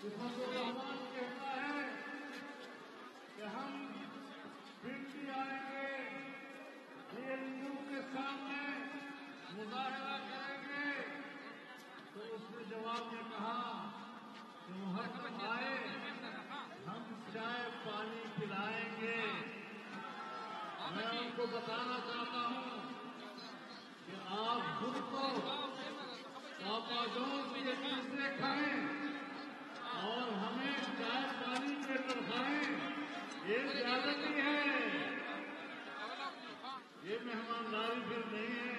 रहमान कहता है कि हम फिर भी आएंगे, जेएनयू के सामने मुजाहरा करेंगे। तो उसने जवाब में कहा कि मुहर्रम आए, हम चाय पानी पिलाएंगे। मैं उनको बताना चाहता हूं कि आप खुद को पापाजों की चीजें खाएं और हमें चाय पानी पीकर खाएं, ये ज्यादती है, ये मेहमानदारी फिर नहीं है।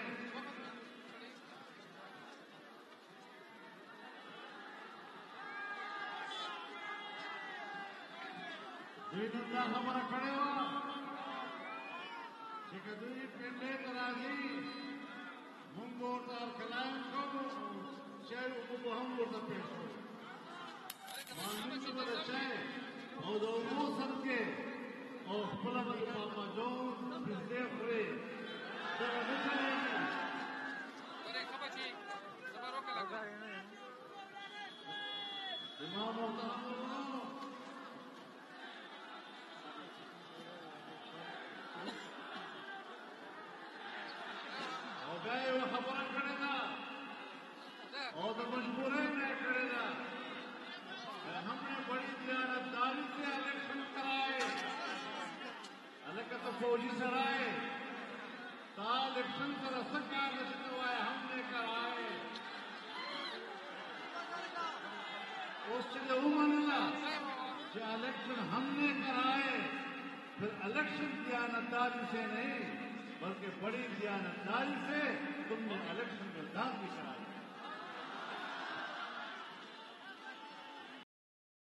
धंधा हमारा खड़े हुआ चिकदुई पिंडे तराजी मुंगोट और कलायम को शेर को हम वोट पेश हो मानवी की मदद से और दोनों सबके और फुला बल पापा जो बिजले हुए जब निकले इमाम मोहतरम गए वो खबर करेगा और तो मजबूर है करेगा। हमने बड़ी दियानतदारी से इलेक्शन कराए, अलग तो फौजी सराय ता इलेक्शन का सरकार करवाए, हमने कराए उससे उमरला जो इलेक्शन हमने कराए, फिर इलेक्शन दियानतदारी से नहीं बल्कि बड़ी दियानतदारी से तुमने इलेक्शन में दान भी कराया।